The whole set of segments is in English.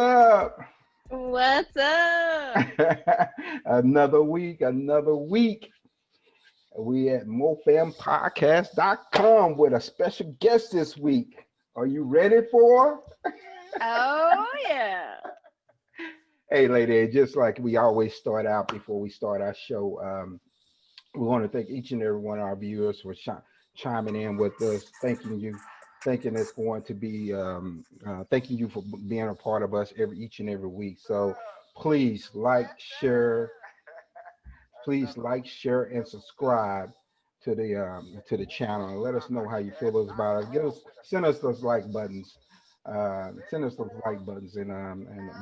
up? What's up? Another week, another week. We at mofampodcast.com with a special guest this week. Are you ready for? Oh yeah. Hey, lady, just like we always start out before we start our show, we want to thank each and every one of our viewers for chiming in with us, thanking you, thinking it's going to be, thanking you for being a part of us each and every week. So please share, and subscribe to the channel, and let us know how you feel about us. Send us those like buttons. Send us those like buttons and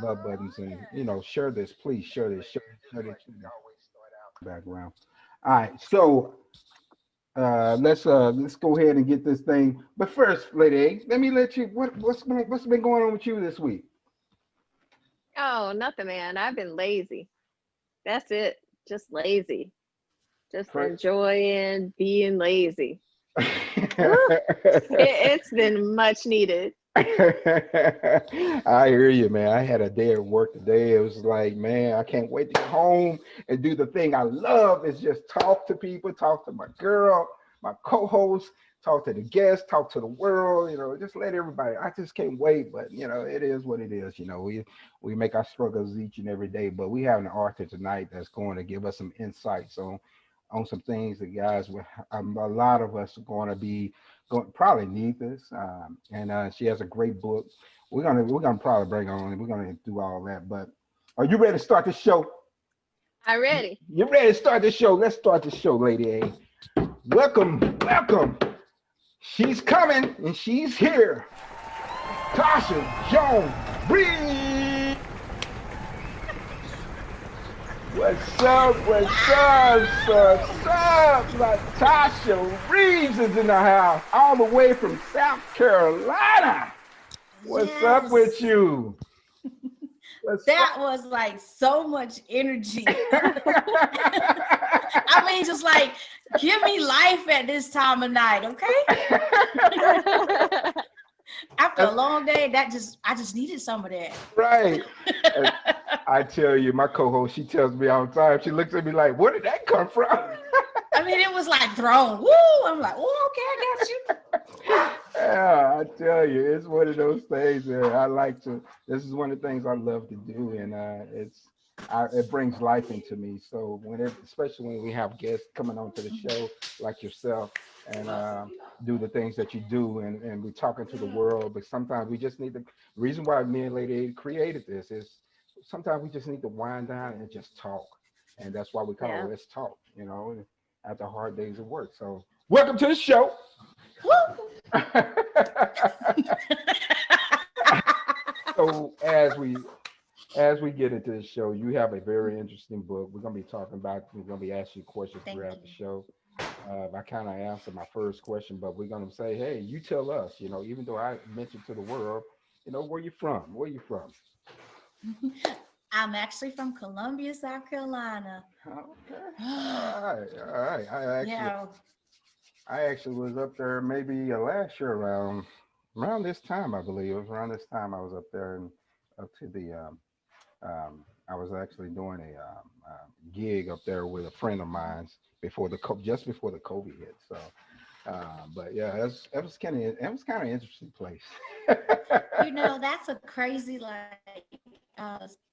love buttons, and share this. Please share this background. All right, so let's go ahead and get this thing. But first, Lady A, let me let you. What's been going on with you this week? Oh, nothing, man. I've been lazy. That's it. Just lazy. Just Right. enjoying being lazy. Woo. It's been much needed. I hear you, man. I had a day at work today. It was like, man, I can't wait to get home and do the thing I love is just talk to people, talk to my girl, my co-host, talk to the guests, talk to the world, just let everybody. I just can't wait, but it is what it is. We make our struggles each and every day, but we have an author tonight that's going to give us some insights on some things that guys, a lot of us are going to be going probably need this. And she has a great book. We're gonna probably bring her on and we're gonna do all that. But are you ready to start the show? I'm ready. You ready to start the show? Let's start the show, Lady A. Welcome. She's coming and she's here. Tasha Jones Reaves. What's up? LaTasha Reaves is in the house, all the way from South Carolina. What's up with you? That was like so much energy. I mean, just like give me life at this time of night, okay? After a long day, I just needed some of that. Right. I tell you, my co-host, she tells me all the time, she looks at me like, where did that come from? I mean, it was like thrown. Woo! I'm like, oh, okay, I got you. Yeah, I tell you, it's one of those things that I like to. This is one of the things I love to do, and it brings life into me. So especially when we have guests coming onto the show like yourself, and do the things that you do, and we're talking to the world. But sometimes we just need the reason why me and Lady A created this is sometimes we just need to wind down and just talk, and that's why we call it Yeah. Let's Talk. After hard days of work. So welcome to the show. So as we get into the show, you have a very interesting book. We're gonna be asking you questions Thank throughout the you. show. I kind of answered my first question, but we're gonna say, hey, you tell us. Even though I mentioned to the world, where you from? Where you from? I'm actually from Columbia, South Carolina. Okay. All right. Yeah. I actually was up there maybe last year around this time, I believe. It was around this time I was up there and up to the I was actually doing a gig up there with a friend of mine's just before the COVID hit. So, but yeah, it was kind of interesting place. That's a crazy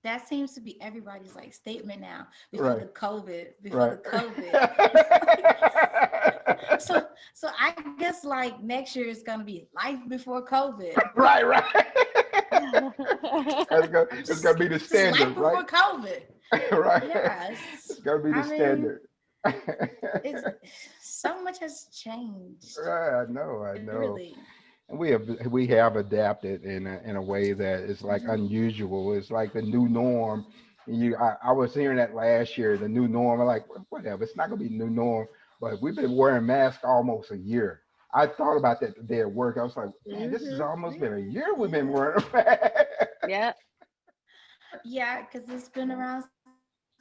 that seems to be everybody's like statement now Right, before the right. COVID. So I guess like next year is gonna be life before COVID. Right. It's gonna be the Just life standard, right? before COVID. Right. Yeah. It's gonna be the I mean, standard. it's so much has changed. Right, I know. Really. And we have adapted in a way that is like Mhm. unusual. It's like the new norm. I was hearing that last year, the new norm. I'm like, whatever, it's not gonna be the new norm. But we've been wearing masks almost a year. I thought about that today at work. I was like, man, this has almost been a year we've been wearing a mask. Yeah. Yeah, because it's been around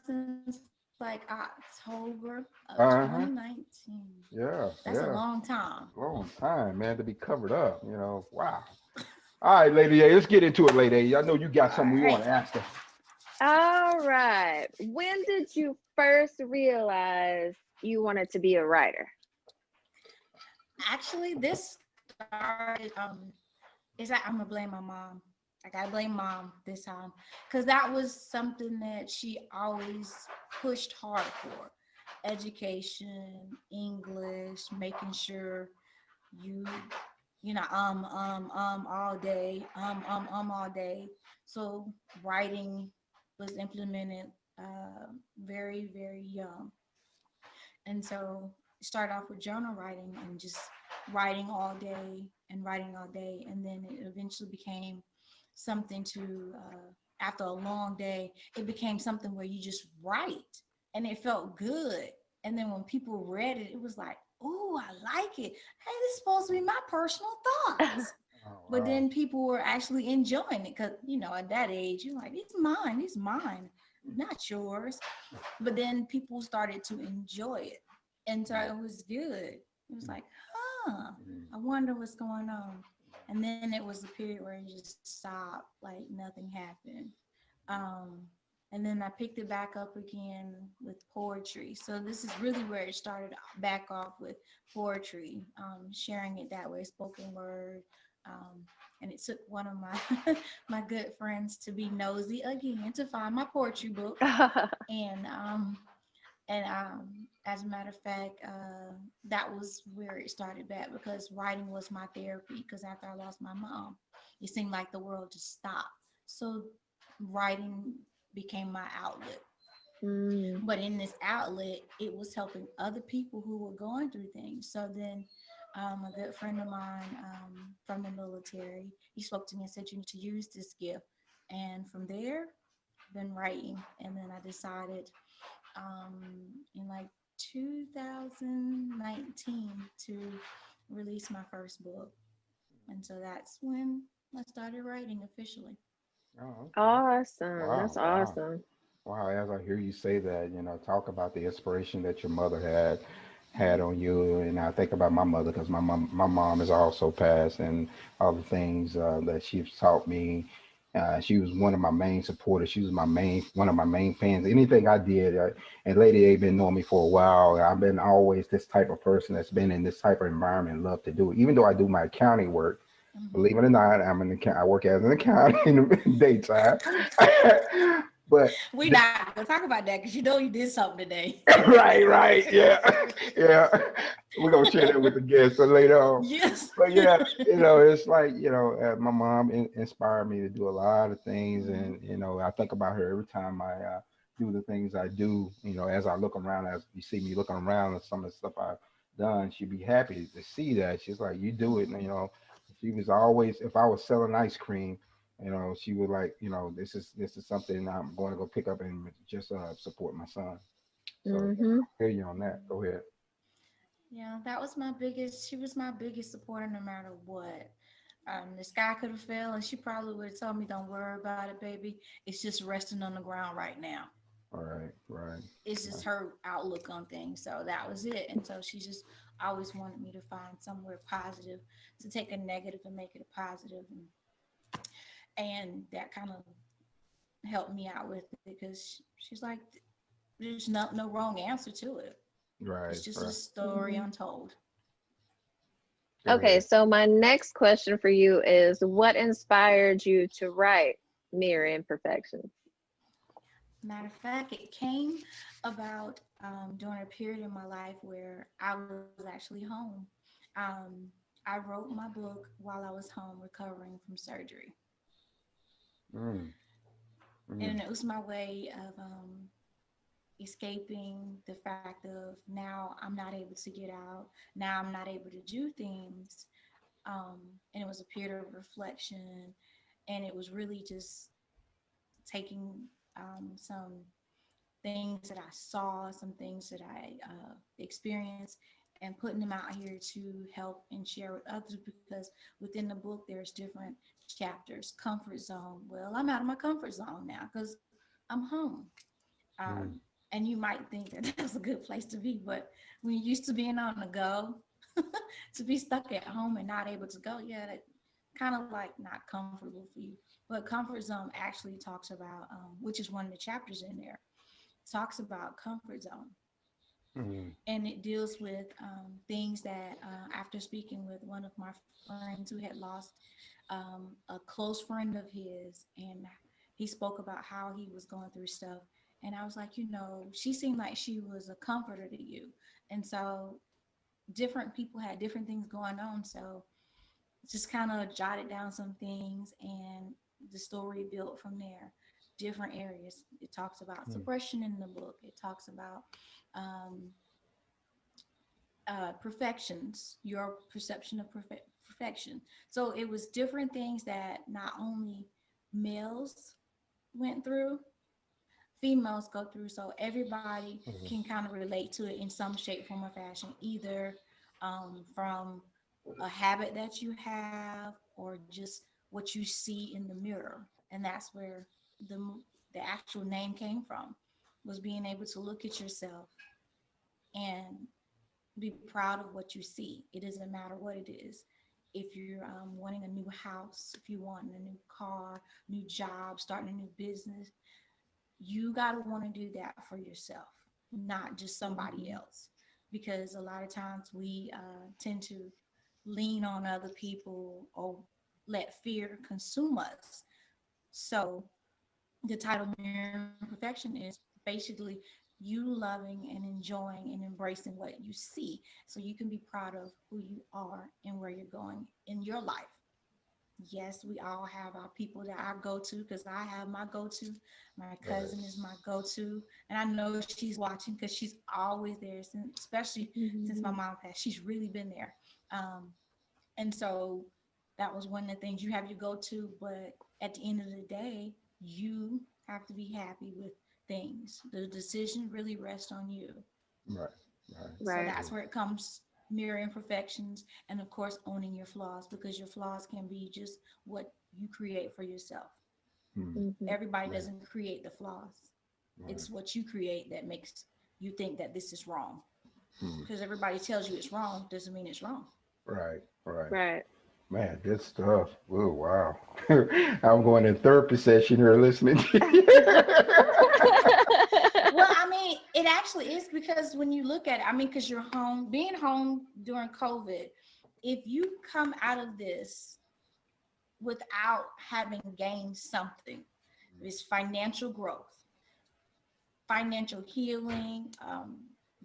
since like October of Uh-huh. 2019. Yeah, That's a yeah. long time. Long time, man, to be covered up. Wow. All right, Lady A, let's get into it, Lady A. I know you got All something we want right. to ask her. All right. When did you first realize you wanted to be a writer? Actually, this started is that I'm gonna blame my mom. I gotta blame mom this time because that was something that she always pushed hard for. Education, English, making sure you all day, all day. So writing was implemented very, very young. And so start off with journal writing and just writing all day and writing all day. And then it eventually became something to, after a long day, it became something where you just write and it felt good. And then when people read it, it was like, oh, I like it. Hey, this is supposed to be my personal thoughts. Oh, But wow. then people were actually enjoying it because, at that age, you're like, it's mine, not yours. But then people started to enjoy it. And so it was good. It was like, huh, I wonder what's going on. And then it was a period where it just stopped, like nothing happened. Um, and then I picked it back up again with poetry. So this is really where it started back off with poetry, sharing it that way, spoken word. Um, and it took one of my my good friends to be nosy again to find my poetry book. And as a matter of fact, that was where it started back because writing was my therapy. Because after I lost my mom, it seemed like the world just stopped. So writing became my outlet. Mm. But in this outlet, it was helping other people who were going through things. So then a good friend of mine from the military, he spoke to me and said, you need to use this gift. And from there, been writing. And then I decided um, in like 2019 to release my first book. And so that's when I started writing officially. Oh, okay. Awesome. Wow, That's wow. awesome. Wow, as I hear you say that, talk about the inspiration that your mother had Mhm. on you, and I think about my mother because my mom is also passed, and all the things that she's taught me. She was one of my main supporters. She was one of my main fans. Anything I did, and Lady A been knowing me for a while. I've been always this type of person that's been in this type of environment, love to do it. Even though I do my accounting work, believe it Mhm. or not, I work as an accountant in the daytime. But We're not gonna talk about that because you know you did something today. right, right, yeah, yeah. We're gonna share that with the guests later on. Yes. But yeah, it's like my mom inspired me to do a lot of things, Mhm. and I think about her every time I do the things I do. As I look around, as you see me looking around at some of the stuff I've done, she'd be happy to see that. She's like, "You do it," and she was always, if I was selling ice cream. She would like, this is something I'm going to go pick up and just support my son. So yeah, Mm-hmm. I hear you on that. Go ahead. Yeah, that was my biggest. She was my biggest supporter no matter what. The sky could have fell, and she probably would have told me, "Don't worry about it, baby. It's just resting on the ground right now." All right, right. It's just her outlook on things. So that was it. And so she just always wanted me to find somewhere positive, to take a negative and make it a positive, and that kind of helped me out with it because she's like, "There's no wrong answer to it. Right, It's just a right. story Mm-hmm. untold." Go Okay, ahead. so my next question for you is what inspired you to write Mirror Imperfections? Matter of fact, it came about during a period in my life where I was actually home. Um, I wrote my book while I was home recovering from surgery. Mm, And mm, it was my way of escaping the fact of now I'm not able to get out. Now I'm not able to do things. And it was a period of reflection. And it was really just taking some things that I saw, some things that I experienced, and putting them out here to help and share with others because within the book there's different chapters. Comfort zone. Well, I'm out of my comfort zone now because I'm home. mm. And you might think that that's a good place to be, but when you're used to being on the go, to be stuck at home and not able to go, yeah, kind of like not comfortable for you. But comfort zone actually talks about, which is one of the chapters in there, talks about comfort zone. Mm, And it deals with things that, after speaking with one of my friends who had lost a close friend of his, and he spoke about how he was going through stuff. And I was like, she seemed like she was a comforter to you. And so different people had different things going on. So just kind of jotted down some things, and the story built from there. Different areas. It talks about mm, suppression in the book. It talks about um, perfections, your perception of perfection. So it was different things that not only males went through, females go through. So everybody mm, can kind of relate to it in some shape, form, or fashion, either from a habit that you have or just what you see in the mirror. And that's where the the actual name came from, was being able to look at yourself and be proud of what you see. It doesn't matter what it is. If you're wanting a new house, if you want a new car, new job, starting a new business, you got to want to do that for yourself, not just somebody Mhm. else. Because a lot of times we tend to lean on other people or let fear consume us. So the title Mirror Imperfection is basically you loving and enjoying and embracing what you see, so you can be proud of who you are and where you're going in your life. Yes, we all have our people that I go to, because I have my go to. My right. cousin is my go to. And I know she's watching because she's always there, since, especially since my Mhm. mom passed. She's really been there. Um, and so that was one of the things, you have your go to, but at the end of the day, you have to be happy with things. The decision really rests on you. Right. Right. So Right. that's where it comes, mirror imperfections, and of course, owning your flaws, because your flaws can be just what you create for yourself. Mm, Mhm. Everybody right. doesn't create the flaws, Right. it's what you create that makes you think that this is wrong. Mm, Because everybody tells you it's wrong doesn't mean it's wrong. right. Right. Right. Man, good stuff. Oh, wow. I'm going in therapy session here listening to you. Well, I mean, it actually is, because when you look at it, I mean, because you're home, being home during COVID, if you come out of this without having gained something, it's financial growth, financial healing,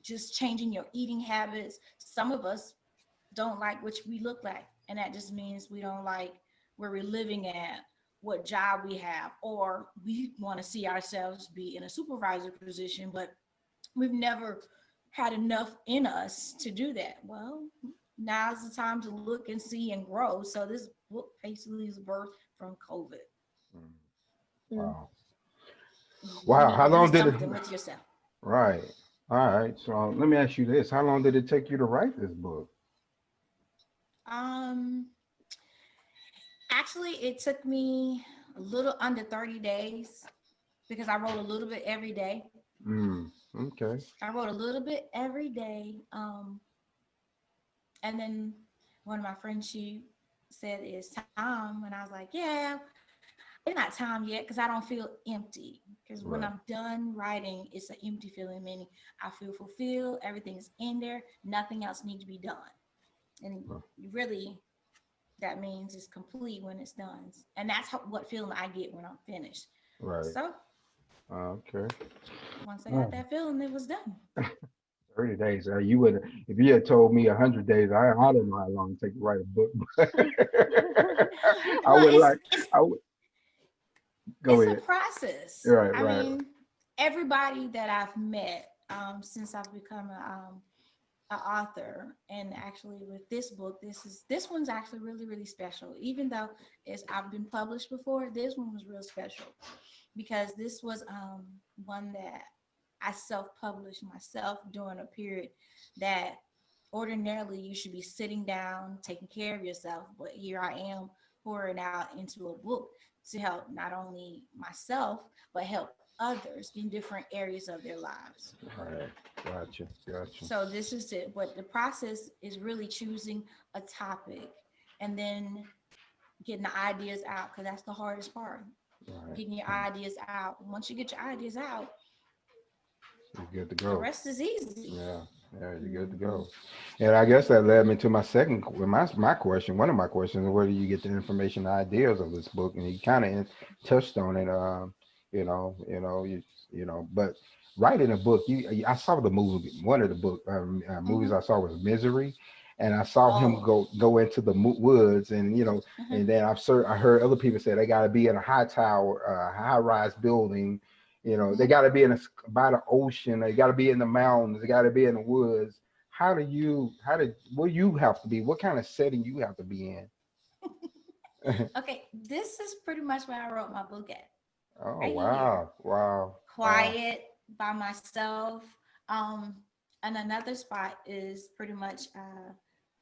just changing your eating habits. Some of us don't like what we look like, and that just means we don't like where we're living at, what job we have, or we want to see ourselves be in a supervisor position, but we've never had enough in us to do that. Well, now's the time to look and see and grow. So this book basically is birthed from COVID. Mm, Mm. wow. You Wow. need How to do long did it? something with yourself. Right. All right. So let me ask you this. How long did it take you to write this book? Um, Actually, it took me a little under 30 days, because I wrote a little bit every day. Mm, okay. I wrote a little bit every day. And then one of my friends, she said, "It's time." And I was like, "Yeah, it's not time yet, because I don't feel empty. Because when Right. I'm done writing, it's an empty feeling, meaning I feel fulfilled. Everything's in there. Nothing else needs to be done. And Right. really, that means it's complete when it's done. And that's what feeling I get when I'm finished. Right. So Okay. once I got Oh, that feeling, it was done. 30 days. You would, if you had told me 100 days, I don't know how long it take to write a book. I Well, would like, I would go it's a ahead. process. Right. I Right. mean, everybody that I've met, since I've become a author, and actually with this book, this one's actually really really special. Even though it's I've been published before, this one was real special, because this was one that I self-published myself during a period that ordinarily you should be sitting down taking care of yourself, but here I am pouring out into a book to help not only myself but help others in different areas of their lives. All right. Gotcha. Gotcha. So this is it. But the process is really choosing a topic, and then getting the ideas out, because that's the hardest part. Right. Getting your ideas out. Once you get your ideas out, You're good to the go. rest is easy. Yeah, yeah, you're good to Mhm. go. And I guess that led me to my my question. One of my questions: where do you get the information, ideas of this book? And you kind of touched on it. But writing a book, I saw the movie. One of the movies Hmm. I saw was Misery, and I saw him Oh. go into the woods, and Hmm. and then I heard other people say they got to be in a high tower, high rise building. They Hmm. got to be by the ocean. They got to be in the mountains. They got to be in the woods. What you have to be? What kind of setting you have to be in? Okay, this is pretty much where I wrote my book at. Oh, Right here. wow, wow, wow. Quiet by myself. Um, and another spot is pretty much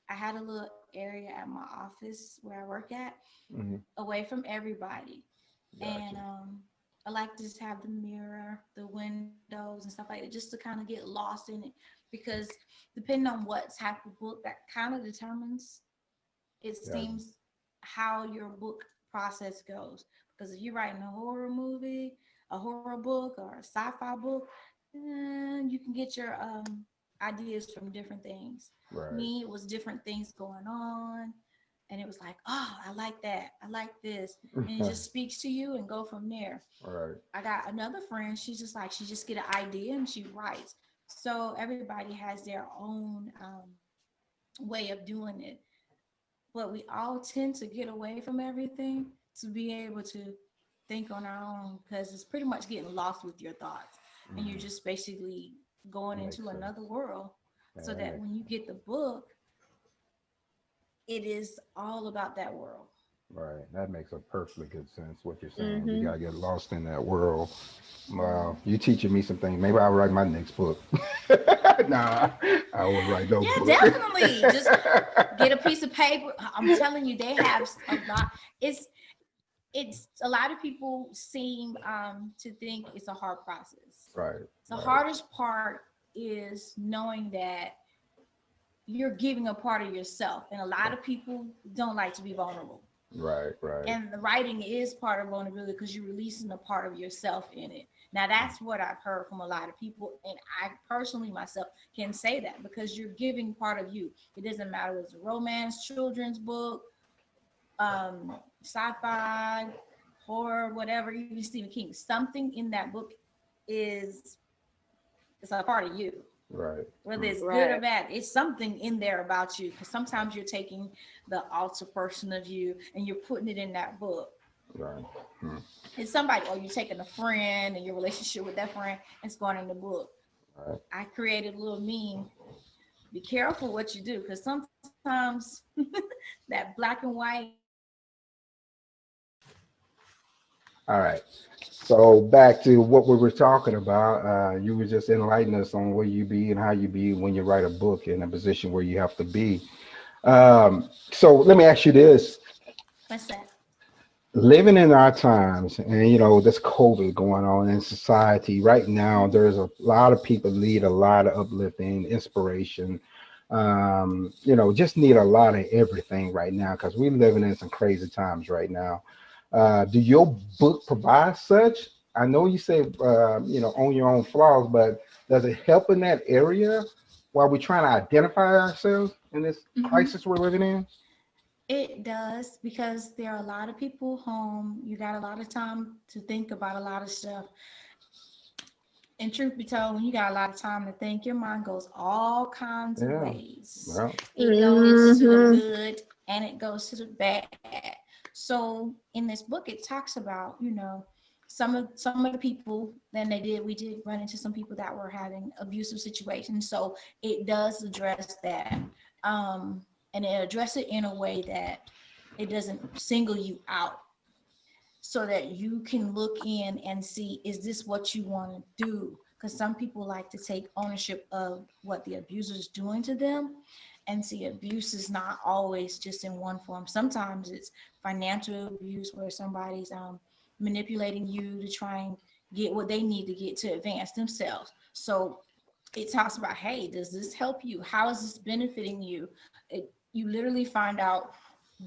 I had a little area at my office where I work at, Hmm. away from everybody. And Gotcha. I like to just have the mirror, the windows and stuff like that, just to kind of get lost in it. Because depending on what type of book, that kind of determines, it Gotcha. seems, how your book process goes. Because if you're writing a horror movie, a horror book, or a sci-fi book, you can get your ideas from different things. Right, Me, it was different things going on, and it was like, oh, I like that, I like this, and it just speaks to you and go from there. right, I got another friend, she's just like, she just get an idea and she writes. So everybody has their own way of doing it, but we all tend to get away from everything to be able to think on our own, because it's pretty much getting lost with your thoughts, and you're hmm. just basically going Makes into sense. another world, Yeah, so that that makes when you get the book, it is all about that world. right. That makes a perfectly good sense. What you're saying, you Mhm. gotta get lost in that world. Wow, Hmm. you teaching me some things. Maybe I'll write my next book. Nah, I won't write no Yeah, book. definitely, just get a piece of paper. I'm telling you, they have a lot. It's a lot of people seem to think it's a hard process. Right, The right, hardest part is knowing that you're giving a part of yourself, and a lot of people don't like to be vulnerable, right, right. and the writing is part of vulnerability because you're releasing a part of yourself in it. Now that's what I've heard from a lot of people, and I personally myself can say that, because you're giving part of you. It doesn't matter if it's a romance, children's book, sci-fi, horror, whatever, even Stephen King, something in that book is, it's a part of you, Right. whether Mm, it's good or Right. bad. It's something in there about you, because sometimes you're taking the alter person of you and you're putting it in that book. right. Mm, It's somebody, or you're taking a friend and your relationship with that friend, and it's going in the book. right. I created a little meme. Be careful what you do, because sometimes that black and white All right. So back to what we were talking about. You were just enlightening us on where you be and how you be when you write a book in a position where you have to be. So let me ask you this: what's that? living in our times, and this COVID going on in society right now, Hmm. there's a lot of people need a lot of uplifting, inspiration. Just need a lot of everything right now because we're living in some crazy times right now. Do your book provide such? I know you say own your own flaws, but does it help in that area while we're trying to identify ourselves in this Hmm. crisis we're living in? It does, because there are a lot of people home. You got a lot of time to think about a lot of stuff. And truth be told, when you got a lot of time to think, your mind goes all kinds of Yeah. ways. Well, It goes to the Mhm. good and it goes to the bad. So in this book, it talks about, some of the people, then we did run into some people that were having abusive situations. So it does address that. And it addresses it in a way that it doesn't single you out, so that you can look in and see, is this what you want to do? Because some people like to take ownership of what the abuser is doing to them, and see, abuse is not always just in one form. Sometimes it's financial abuse, where somebody's manipulating you to try and get what they need to get to advance themselves. So it talks about, hey, does this help you? How is this benefiting you? You literally find out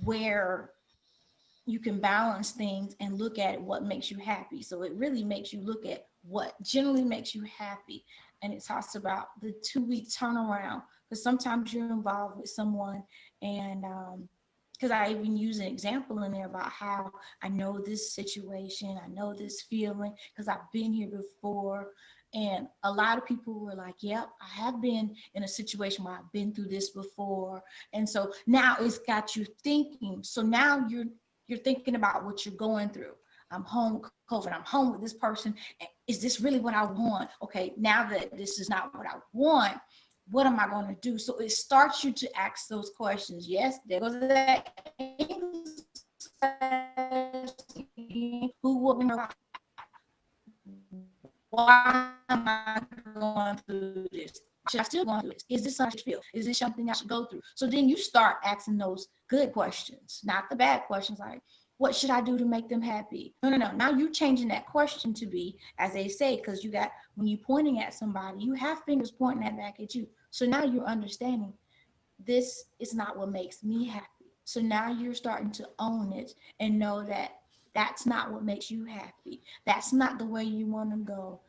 where you can balance things and look at what makes you happy. So it really makes you look at what generally makes you happy. And it talks about the 2-week turnaround, because sometimes you're involved with someone, and because I even use an example in there about how I know this situation, I know this feeling because I've been here before. And a lot of people were like, yep, I have been in a situation where I've been through this before. And so now it's got you thinking. So now you're thinking about what you're going through. I'm home with COVID, I'm home with this person. Is this really what I want? Okay, now that this is not what I want, what am I going to do? So it starts you to ask those questions. Yes, there goes that who will, why am I going through this? Should I still go through this? Is this something I should feel? Is this something I should go through? So then you start asking those good questions, not the bad questions like, what should I do to make them happy? No. Now you're changing that question to be, as they say, because you got, when you're pointing at somebody, you have fingers pointing that back at you. So now you're understanding this is not what makes me happy. So now you're starting to own it and know that that's not what makes you happy. That's not the way you want to go.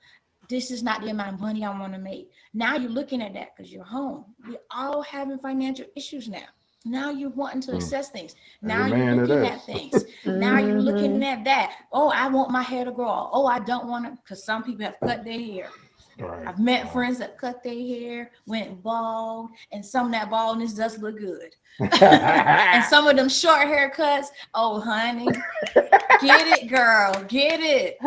This is not the amount of money I want to make. Now you're looking at that because you're home. We're all having financial issues now. Now you're wanting to assess things. Now you're looking at things. Now you're looking at that. Oh, I want my hair to grow. Oh, I don't want to, because some people have cut their hair. Right. I've met friends that cut their hair, went bald, and some of that baldness does look good. And some of them short haircuts, oh, honey, get it, girl, get it.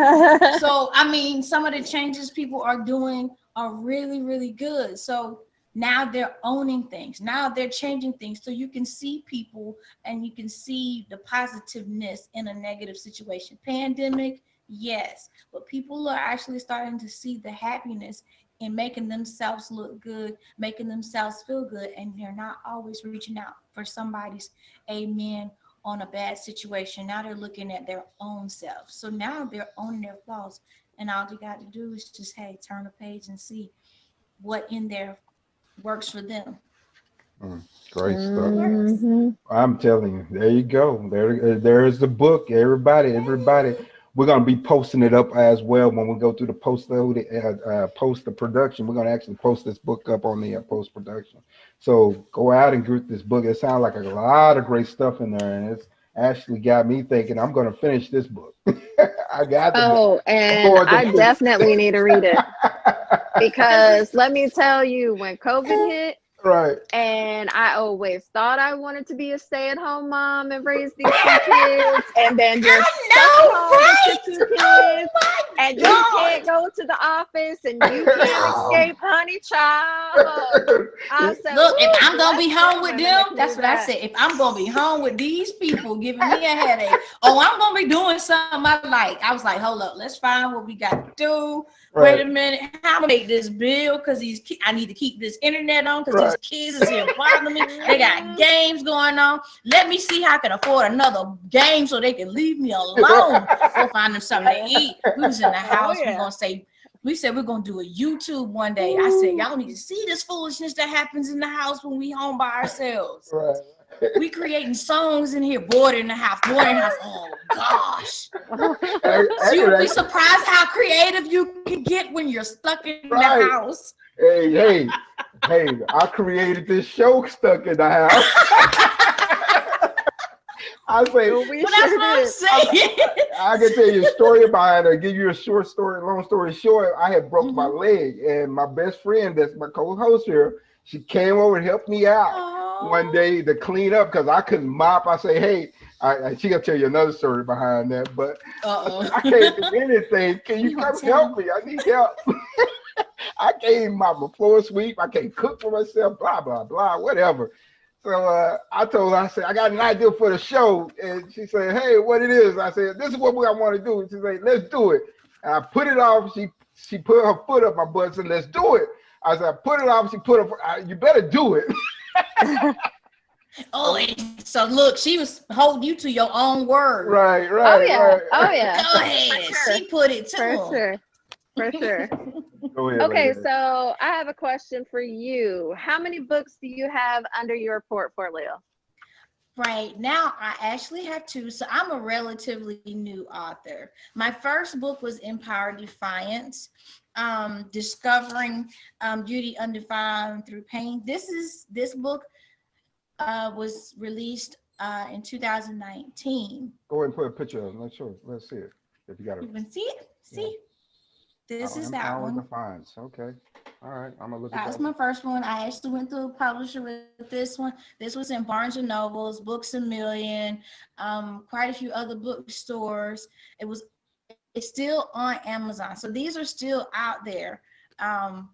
So, I mean, some of the changes people are doing are really, really good. So now they're owning things. Now they're changing things. So you can see people and you can see the positiveness in a negative situation. Pandemic, yes, but people are actually starting to see the happiness in making themselves look good, making themselves feel good, and they're not always reaching out for somebody's amen on a bad situation. Now they're looking at their own self. So now they're owning their flaws, and all you got to do is just, hey, turn the page and see what in there works for them. Great stuff. Mhm. I'm telling you, there you go. There's the book. Everybody. We're gonna be posting it up as well when we go through the post the production. We're gonna actually post this book up on the post production. So go out and get this book. It sounds like a lot of great stuff in there, and it's actually got me thinking I'm gonna finish this book. I got to Oh, and afford I the definitely need to read it Because because let me tell you, when COVID hit, right. and I always thought I wanted to be a stay-at-home mom and raise these two kids, and then you're stuck at home with your two kids, and you can't go to the office, and you can't escape, honey child. I said, look, if "Ooh, I'm gonna be bless home them with women them, that can that's do what I that." said. If I'm gonna be home with these people giving me a headache, oh, I'm gonna be doing something I like. I was like, hold up, let's find what we got to do. Wait Right. a minute, how am I make this bill? Because I need to keep this internet on because these Right. kids is here bothering me. They got Mhm. games going on. Let me see how I can afford another game so they can leave me alone. Go find them something to eat. We was in the Oh house. yeah. We said we're gonna do a YouTube one day. I said, y'all need to see this foolishness that happens in the house when we home by ourselves. Right. We creating songs in here, bored in the house, bored in the house. Oh gosh. So you'll be surprised how creative you can get when you're stuck in the Right. house. Hey, I created this show stuck in the house. I say, Well, we But that's sure what I'm did. saying. I can tell you a story about it or give you a short story, long story short. I had broke my Mhm. leg, and my best friend, that's my co-host here, she came over and helped me out one Oh. day to clean up because I couldn't mop. I say, hey, she gonna tell you another story behind that, but I said, I can't do Uh-oh. anything. Can you You gonna come tell help me? me? I need help. I can't mop my floor sweep. I can't cook for myself. Blah blah blah. Whatever. So I told her, I said, I got an idea for the show. And she said, hey, what it is? I said, this is what I want to do. She said, let's do it. And I put it off. She put her foot up my butt and said, let's do it. I said, I put it off. She put her, you better do it. Oh, so look, she was holding you to your own word. Right. Oh yeah. Right. Oh yeah. Go For ahead. sure. She put it to For him. sure. For sure. Go ahead, Okay, lady. so I have a question for you. How many books do you have under your portfolio? Right now, I actually have two. So I'm a relatively new author. My first book was Empire Defiance, discovering beauty undefined through pain. This book was released in 2019. Go ahead and put a picture of it. Let's see it. If you got it. You can see it. Yeah. See, this is that Empower one. Defiance. Okay. All right. I'm gonna look at That that was one. my first one. I actually went through a publisher with this one. This was in Barnes and Nobles, Books a Million, quite a few other bookstores. It's still on Amazon, so these are still out there. Um,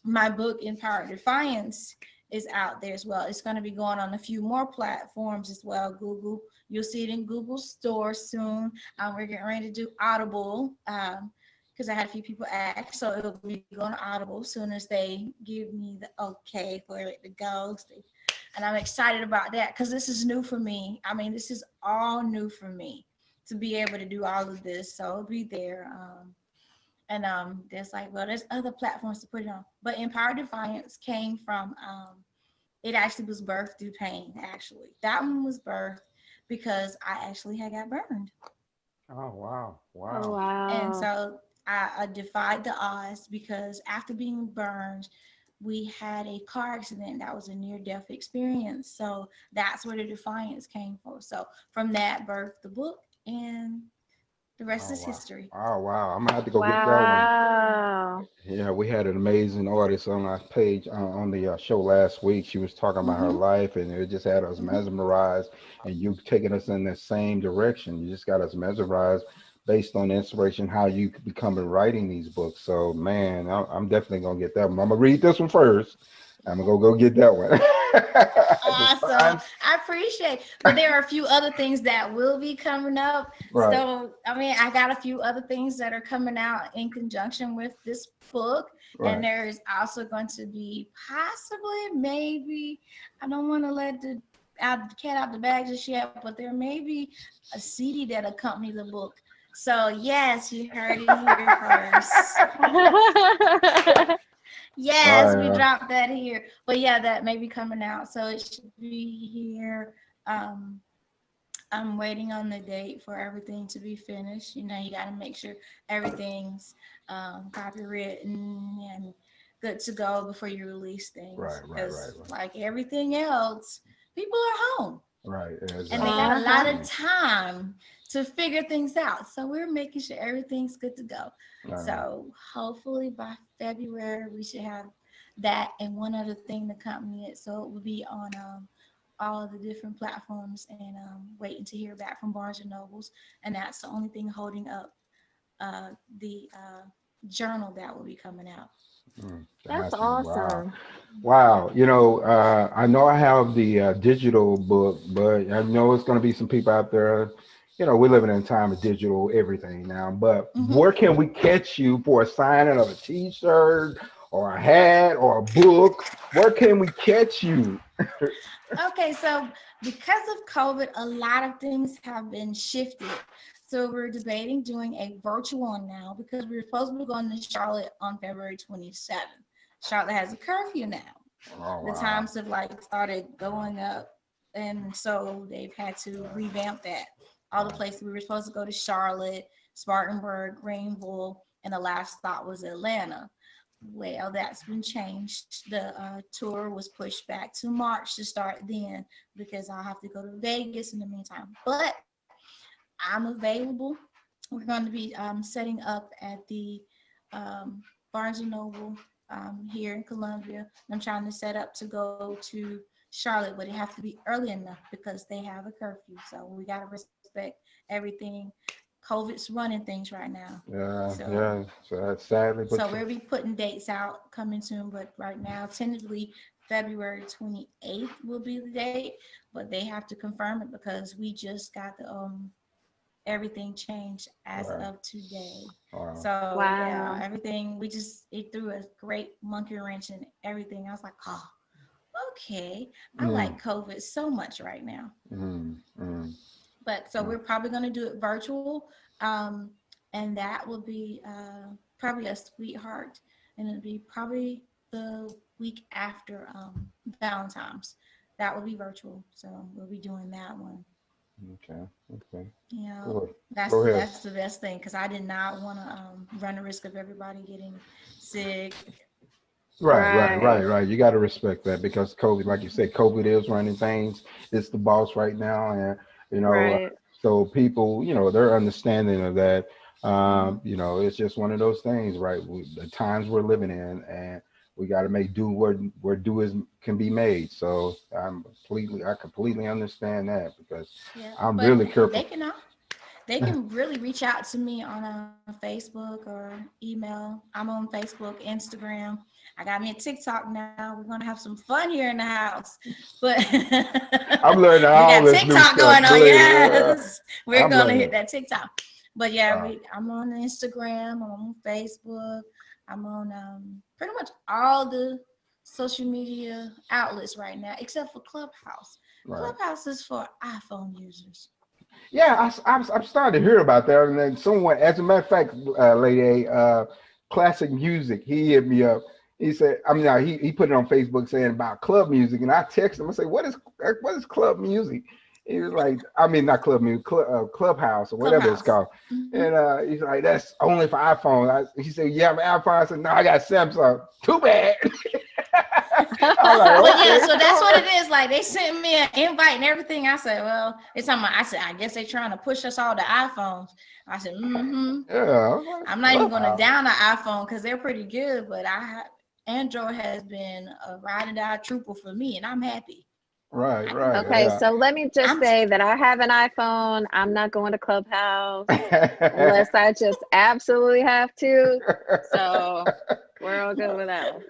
my book Empower Defiance is out there as well. It's going to be going on a few more platforms as well. Google, you'll see it in Google Store soon. We're getting ready to do Audible. Because I had a few people ask, so it'll be going to Audible as soon as they give me the okay for it to go. And I'm excited about that because this is new for me. I mean, this is all new for me to be able to do all of this. So it'll be there. And there's like, well, there's other platforms to put it on. But Empower Defiance came from, it actually was birthed through pain, actually. That one was birthed because I actually had got burned. Oh wow. Oh, Wow. And wow. so I defied the odds because after being burned, we had a car accident that was a near death experience. So that's where the defiance came from. So from that birthed the book, and the rest Oh is wow. history. Oh wow. I'm gonna have to go get that one. Wow. Yeah, we had an amazing artist on our page on the show last week. She was talking about her Mm-hmm, life, and it just had us mm-hmm. mesmerized. And you taking us in the same direction. You just got us mesmerized based on the inspiration how you becoming writing these books. So man, I'm definitely gonna get that one. I'm gonna read this one first. I'm gonna go get that one. Awesome. Defiance. I appreciate. But there are a few other things that will be coming up. Right, So, I mean, I got a few other things that are coming out in conjunction with this book. And right. there is also going to be possibly, maybe, I don't want to let the cat out the bag just yet, but there may be a CD that accompany the book. So, yes, you heard it here first. Yes, we All dropped that here. But yeah, that may be coming out. So it should be here. Um, I'm waiting on the date for everything to be finished. You know, you got to make sure everything's copywritten and good to go before you release things. right, right, right, Because, like everything else, people are home right, right. and they got Exactly. a lot Uh-huh. of time to figure things out. So we're making sure everything's good to go. Uh, So hopefully by February we should have that and one other thing to accompany it. So it will be on all of the different platforms and waiting to hear back from Barnes and Nobles. And that's the only thing holding up the journal that will be coming out. That's Gotcha. Wow. awesome. Wow. I know I have the digital book, but I know it's going to be some people out there. We're living in a time of digital everything now. But Mm-hmm. where can we catch you for a signing of a T-shirt or a hat or a book? Where can we catch you? Okay, so because of COVID, a lot of things have been shifted. So we're debating doing a virtual one now because we were supposed to be going to Charlotte on February 27th. Charlotte has a curfew now. Oh The wow. times have like started going up, and so they've had to revamp that. All the Wow. places we were supposed to go to Charlotte, Spartanburg, Greenville, and the last stop was Atlanta. Well, that's been changed. The tour was pushed back to March to start then because I'll have to go to Vegas in the meantime. But I'm available. We're going to be setting up at the um, Barnes and Noble here in Columbia. I'm trying to set up to go to Charlotte, but it has to be early enough because they have a curfew. So we got to respect everything. COVID's running things right now. Yeah, So yeah. So that's sadly but so true. we'll be putting dates out coming soon, but right now, tentatively February 28th will be the date, but they have to confirm it because we just got the everything changed as Right. of today. Wow. So yeah, Wow. everything we just it threw a great monkey wrench in everything. I was like, oh, okay. I Mm, like COVID so much right now. mm, mm, But so mm. we're probably going to do it virtual, um, and that will be probably a sweetheart, and it'll be probably the week after Valentine's. that will be virtual. So we'll be doing that one. Okay. Okay. You know, Go, that's go ahead. that's the best thing because I did not want to run the risk of everybody getting sick. Right, right, right, Right. right. You got to respect that because COVID, like you said, COVID is running things. It's the boss right now, and you know, Right. so people, they're understanding of that. Mhm. It's just one of those things, right? The times we're living in, and we got to make do where do is can be made. So I completely understand that because Yeah, I'm but really they careful. can they can really reach out to me on Facebook or email. I'm on Facebook, Instagram. I got me a TikTok now. We're gonna have some fun here in the house. But I'm learning we all got this new TikTok stuff. going on. Believe me. Yes, we're I'm gonna hit learning. that TikTok. But yeah, Wow. I'm on Instagram. I'm on Facebook. I'm on pretty much all the social media outlets right now, except for Clubhouse. Right. Clubhouse is for iPhone users. Yeah, I'm starting to hear about that. And then someone, as a matter of fact, Lady A, classic music, he hit me up. He said, I mean, he put it on Facebook saying about club music, and I texted him. I said, what is club music? He was like, I mean, not club music, Clubhouse or whatever it's Clubhouse. call. Mhm. And he's like, that's only for iPhone. He said, you have an iPhone? I said, no, I got Samsung. Too bad. I'm like, But yeah, okay, so that's go what ahead. it is. Like they sent me an invite and everything. I said, well, it's on my. I said, I guess they trying to push us all to iPhones. I said, mm-hmm. Yeah, I was like, I'm not even going to Clubhouse. down the iPhone because they're pretty good. But Android has been a ride and die trooper for me, and I'm happy. Right, I'm right, Okay, yeah. so let me just I'm say that I have an iPhone. I'm not going to Clubhouse Yeah, unless I just absolutely have to. So we're all good with that one.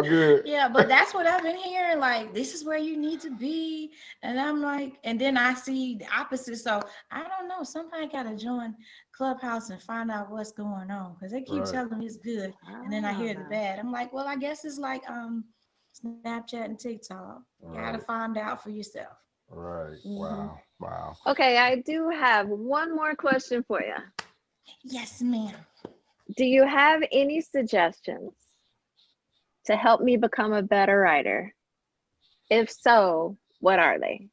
good. Yeah, but that's what I've been hearing. Like, this is where you need to be. And I'm like, and then I see the opposite. So I don't know. Somebody got to join Clubhouse and find out what's going on because they keep Right, telling me it's good. And then I hear the Ah. bad. I'm like, well, I guess it's like Snapchat and TikTok. Got to right, find out for yourself. right. Hmm. Wow, wow. Okay, I do have one more question for you. Yes, ma'am. Do you have any suggestions to help me become a better writer? If so, what are they?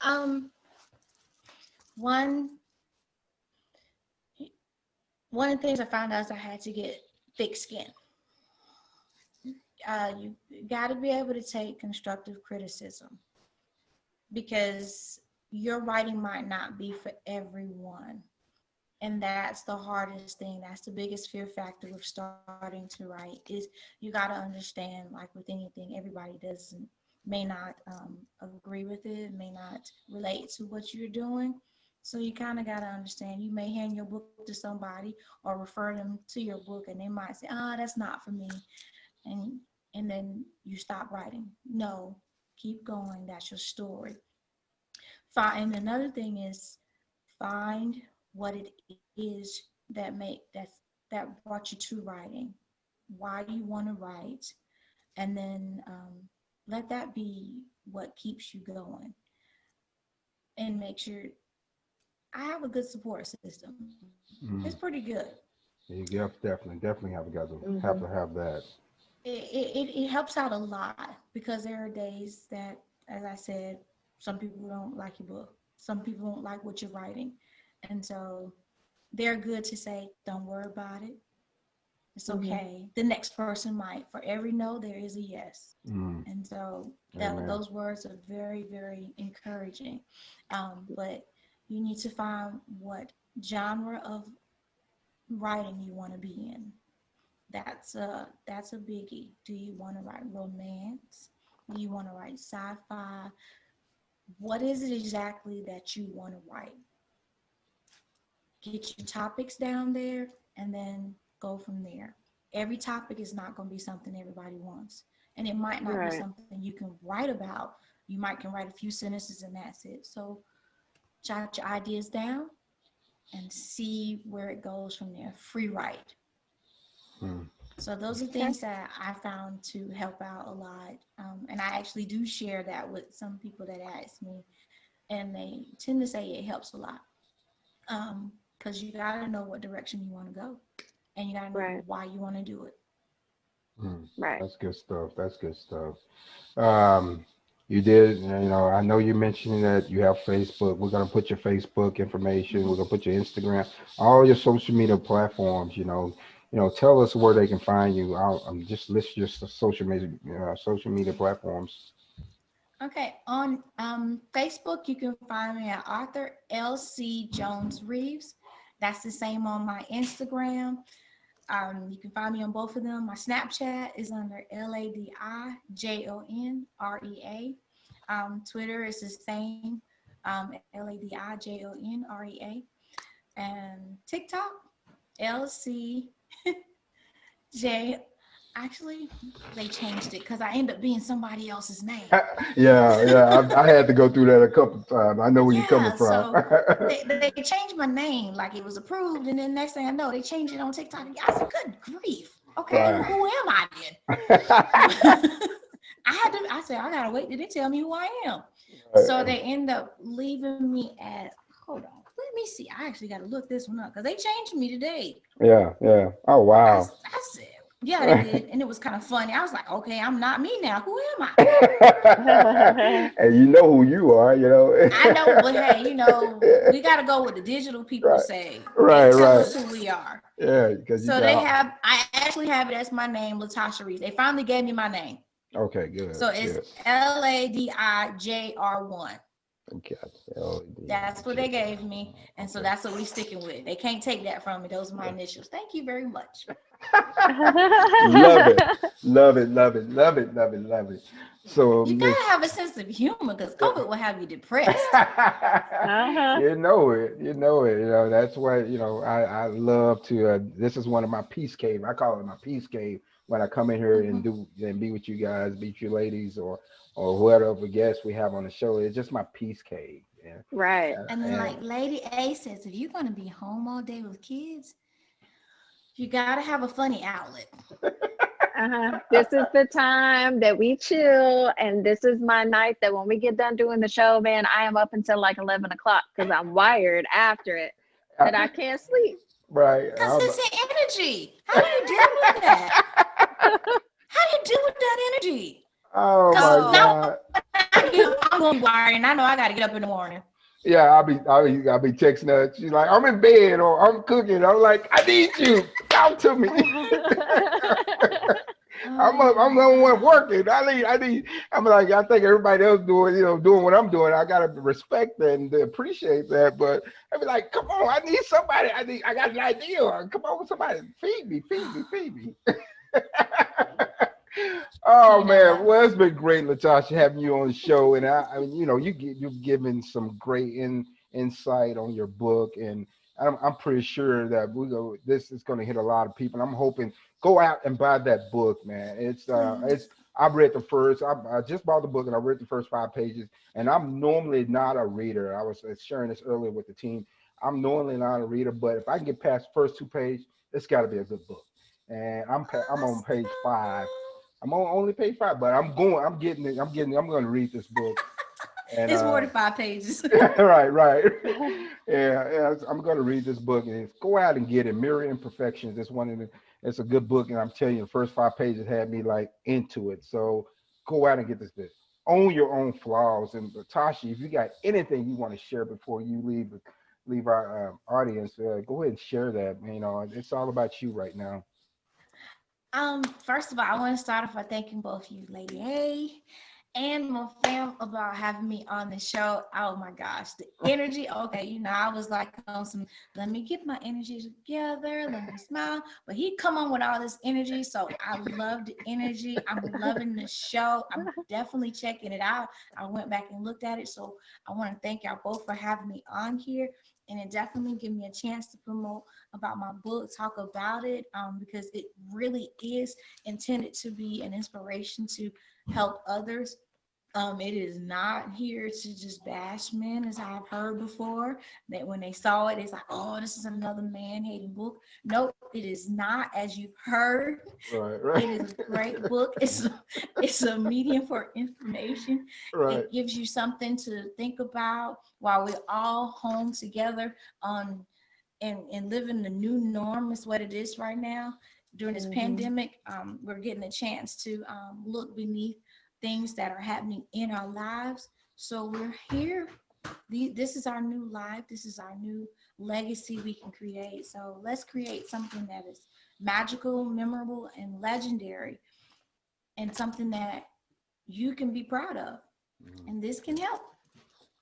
Um, one one of the things I found out is I had to get thick skin. You got to be able to take constructive criticism because your writing might not be for everyone. And that's the hardest thing. That's the biggest fear factor with starting to write is you got to understand, like with anything, everybody doesn't may not agree with it, may not relate to what you're doing. So you kind of got to understand. You may hand your book to somebody or refer them to your book, and they might say, "Ah, that's not for me," and then you stop writing. No, keep going. That's your story. And another thing is find what it is that brought you to writing, why you want to write, and then let that be what keeps you going. And make sure I have a good support system. It's pretty good. Mm. You definitely have Hmm. to have that. It helps out a lot because there are days that, as I said, some people don't like your book. Some people don't like what you're writing. And so they're good to say, don't worry about it. It's Hmm. okay. The next person might. For every no, there is a yes. Mm. And so Amen. those words are very, very encouraging. But you need to find what genre of writing you want to be in. That's a biggie. Do you want to write romance? Do you want to write sci-fi? What is it exactly that you want to write? Get your topics down there and then go from there. Every topic is not going to be something everybody wants. And it might not be Right. something you can write about. You might can write a few sentences and that's it. So jot your ideas down and see where it goes from there. Free write. Mm. So those are Okay. things that I found to help out a lot. And I actually do share that with some people that ask me, and they tend to say it helps a lot. Because you got to know what direction you want to go, and you got to know Right. why you want to do it. Mm, Right. that's good stuff. That's good stuff. Um, you did, I know you mentioned that you have Facebook. We're gonna put your Facebook information. We're Mhm. gonna put your Instagram, all your social media platforms. Tell us where they can find you. Just list your social media platforms. Okay, on Facebook, you can find me at Arthur LC Jones Reeves. That's the same on my Instagram. You can find me on both of them. My Snapchat is under LADIJONREA. Twitter is the same, LADIJONREA. And TikTok, LC J. Actually, they changed it because I end up being somebody else's name. Yeah, yeah. I had to go through that a couple of times. I know where you're coming Yeah, from. so they changed my name like it was approved, and then next thing I know, they changed it on TikTok. I said, "Good grief! Okay, Right. who am I then?" I said, I gotta wait till they tell me who I am. So Right. they end up leaving me at. Hold on, let me see. I actually got to look this one up because they changed me today. Yeah, yeah. Oh wow. I said, yeah, they did, and it was kind of funny. I was like, okay, I'm not me now. Who am I? And you know who you are. I know, but hey, we got to go with the digital people Right, say right, and tell right. us who we are. Yeah, because you So got. I actually have it as my name, LaTasha Reaves. They finally gave me my name. Okay, good, So it's good. LADIJR1. Okay, L E D That's what J. they gave me. And so Okay. that's what we sticking with. They can't take that from me. Those are my initials. Thank you very much. Love it, love it, love it, love it, love it, love it. So, You gotta Miss. have a sense of humor because COVID will have you depressed. Uh-huh. You know it. You know it. That's why, I love to this is one of my peace cave. I call it my peace cave when I come in here and Mhm. do and be with you guys, be with you ladies or whatever guests we have on the show. It's just my peace cave. Yeah. Right. And then And like Lady A says, if you're gonna be home all day with kids, you gotta have a funny outlet. Uh-huh. This is the time that we chill, and this is my night that when we get done doing the show, man, I am up until like 11 o'clock because I'm wired after it that I can't sleep. right. Because it's the energy. How do you deal with that? How do you deal with that energy? Oh Because my now Oh, God. I get up, I'm gonna be wired and I know I gotta get up in the morning. Yeah, I'll be texting her. She's like, I'm in bed or I'm cooking. I'm like, I need you. Talk to me. I'm Oh up, I'm my the only one God. working. I need. I'm like, I think everybody else doing what I'm doing. I gotta respect that and appreciate that. But I be like, come on, I need somebody. I got an idea. Come on, somebody, feed me, feed me, feed me. Oh man, Tina. well it's been great, Latasha, having you on the show, and I mean, you've given some great insight on your book, and I'm pretty sure that this is going to hit a lot of people. I'm hoping go out and buy that book, man. It's Please. I've read the first, I just bought the book and I read the first 5 pages, and I'm normally not a reader. I was sharing this earlier with the team. I'm normally not a reader, but if I can get past the first 2 pages, it's got to be a good book. And I'm on page 5. Awesome. I'm on only page 5, but I'm going. I'm getting it. I'm going to read this book. And It's more than 5 pages. right, right. Yeah, yeah. I'm going to read this book and go out and get it. Mirror Imperfections. It's one of the. It's a good book, and I'm telling you, the first 5 pages had me like into it. So go out and get this book. Own your own flaws. And Tashi, if you got anything you want to share before you leave our audience, go ahead and share that. It's all about you right now. First of all, I want to start off by thanking both you, Lady A, and my fam about having me on the show. Oh my gosh, the energy. Okay, I was like on some, let me get my energy together, let me smile. But he come on with all this energy. So I love the energy. I'm loving the show. I'm definitely checking it out. I went back and looked at it. So I want to thank y'all both for having me on here. And it definitely give me a chance to promote about my book, talk about it, because it really is intended to be an inspiration to help others. It is not here to just bash men, as I've heard before. That when they saw it, it's like, oh, this is another man-hating book. Nope, it is not. As you've heard, Right, it right, is a great book. It's a medium for information. right. It gives you something to think about while we're all home together on and living the new norm is what it is right now. during this pandemic, we're getting a chance to look beneath things that are happening in our lives. So we're here. This is our new life. This is our new legacy we can create. So let's create something that is magical, memorable, and legendary, and something that you can be proud of. And this can help.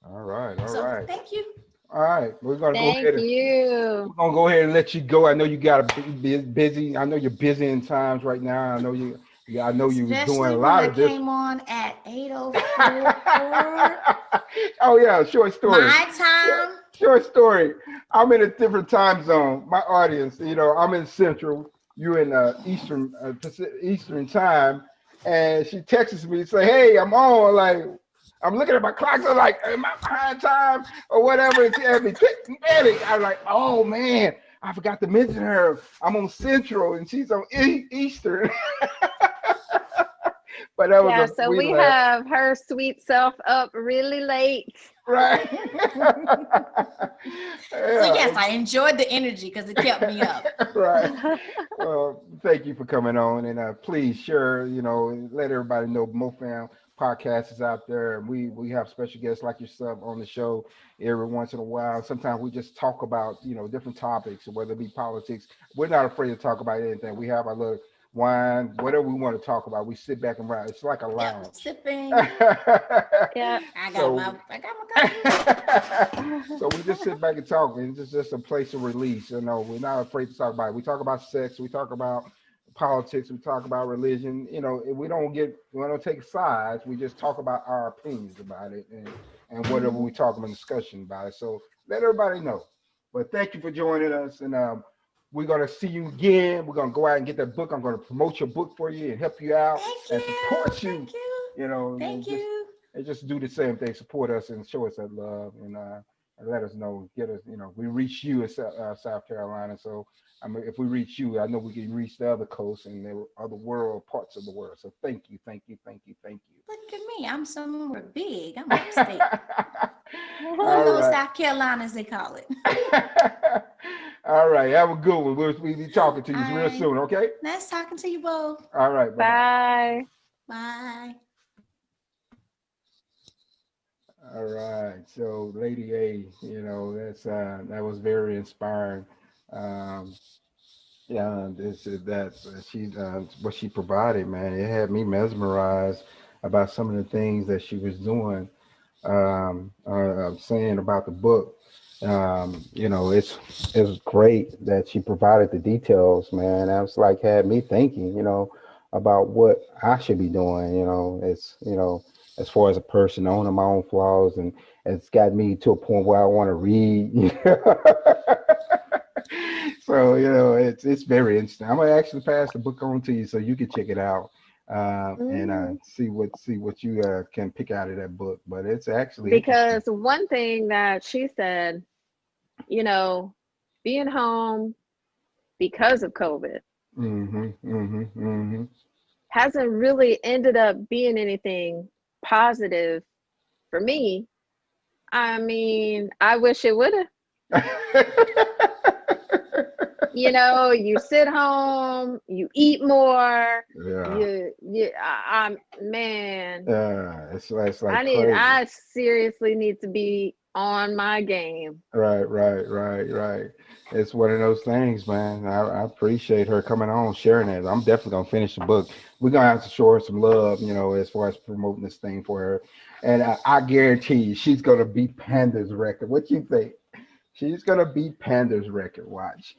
All right, all So right. thank you. All right, we're gonna go Thank ahead and you. we're gonna go ahead and let you go. I know you got to be busy. I know you're busy in times right now. I know you. Yeah, I know you was doing Especially a when lot I of this. came on at 8:04 Oh yeah, short story. my time. Short story. I'm in a different time zone. My audience, I'm in Central. You're in Eastern Eastern time, and she texts me and say, "Hey, I'm on." Like, I'm looking at my clock. I'm like, "Am I behind time or whatever?" And she had me panic. I was like, "Oh man, I forgot to mention her. I'm on Central, and she's on Eastern." But that was Yeah, a so we we laugh, have her sweet self up really late. right? So yes, Yeah. I enjoyed the energy because it kept me up. Right. Well, thank you for coming on, and please share. Let everybody know MoFam podcast is out there. And we have special guests like yourself on the show every once in a while. Sometimes we just talk about different topics, whether it be politics. We're not afraid to talk about anything. We have our little wine, whatever we want to talk about. We sit back and ride. It's like a Yep, lounge. sipping. Yeah. So I got my coffee. so we just sit back and talk. And it's just a place of release. We're not afraid to talk about it. We talk about sex. We talk about politics. We talk about religion. We don't take sides. We just talk about our opinions about it and whatever we talk about, discussion about it. So let everybody know. But thank you for joining us. And we're gonna see you again. We're gonna go out and get that book. I'm gonna promote your book for you and help you out Thank and you. support you. Thank you. And Thank just you. do the same thing. Support us and show us that love and let us know. Get us. We reach you in South Carolina. So I mean, if we reach you, I know we can reach the other coast and the other world parts of the world. So thank you, thank you, thank you, thank you. Look at me. I'm somewhere big. I'm upstate. All Little right. South Carolina, as they call it. All right. Have a good one. We'll be talking to All you real right. soon. Okay. Nice talking to you both. All right. Bye bye. Bye. Bye. All right. So, Lady A, that was very inspiring. Um, yeah, this is that she what she provided, man. It had me mesmerized about some of the things that she was doing, saying about the book. It's great that she provided the details, man. That was like had me thinking, about what I should be doing. As far as a person, owning my own flaws, and it's got me to a point where I want to read. So it's very interesting. I'm gonna actually pass the book on to you so you can check it out and Mhm. see what you can pick out of that book. But it's actually interesting. Because one thing that she said, you know, being home because of COVID Mm-hmm. Mm-hmm. Mm-hmm. hasn't really ended up being anything positive for me. I mean, I wish it would have. You sit home, you eat more, Yeah. I'm man, Yeah. It's like crazy. I seriously need to be on my game. Right, right, right, right. It's one of those things, man. I appreciate her coming on, sharing it. I'm definitely gonna finish the book. We're gonna have to show her some love, as far as promoting this thing for her. And I guarantee you, she's gonna beat Panda's record. What you think? She's gonna beat Panda's record. Watch.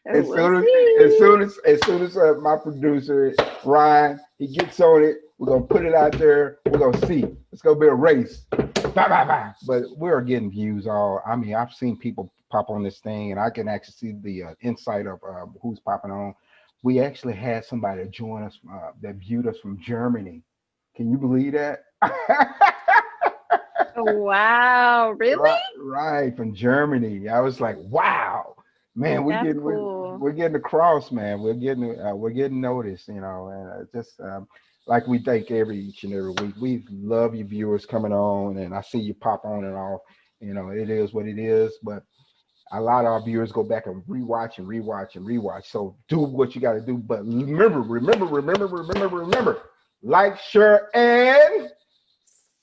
as We'll soon as as see. soon as as soon as my producer Ryan he gets on it, we're gonna put it out there. We're gonna see. It's gonna be a race. Bye bye bye. But we're getting views all. I mean, I've seen people pop on this thing, and I can actually see the insight of who's popping on. We actually had somebody join us that viewed us from Germany. Can you believe that? Wow, really? Right, right, from Germany. I was like, wow, man, That's cool. we're getting across, man. We're getting noticed, and just like we think every each and every week. We love you viewers coming on, and I see you pop on and off. It is what it is, but A lot of our viewers go back and rewatch and rewatch and rewatch. So do what you got to do. But remember, like, share, and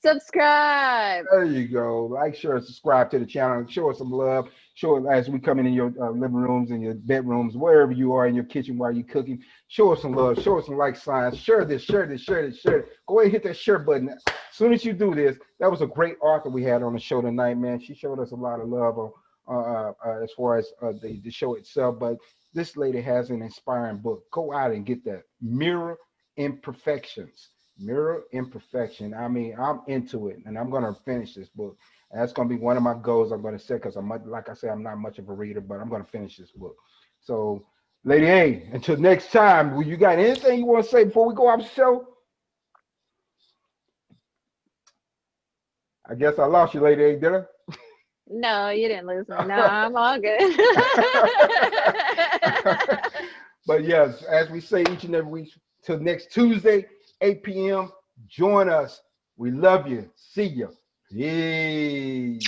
Subscribe. there you go. Like, share, and subscribe to the channel. Show us some love. Show it as we come in your living rooms and your bedrooms, wherever you are in your kitchen while you're cooking. Show us some love. Show us some like signs. Share this, share this, share this, share it. Go ahead and hit that share button. As soon as you do this, that was a great author we had on the show tonight, man. She showed us a lot of love as far as the show itself. But this lady has an inspiring book. Go out and get that. Mirror Imperfections. Mirror Imperfection. I mean, I'm into it, and I'm gonna finish this book. And that's gonna be one of my goals. I'm gonna set because like I said, I'm not much of a reader, but I'm gonna finish this book. So, Lady A, until next time, you got anything you want to say before we go off the show? I guess I lost you, Lady A, did I? No, you didn't lose me. No, I'm all good. But yes, as we say each and every week, till next Tuesday, 8 p.m., join us. We love you. See you. Peace.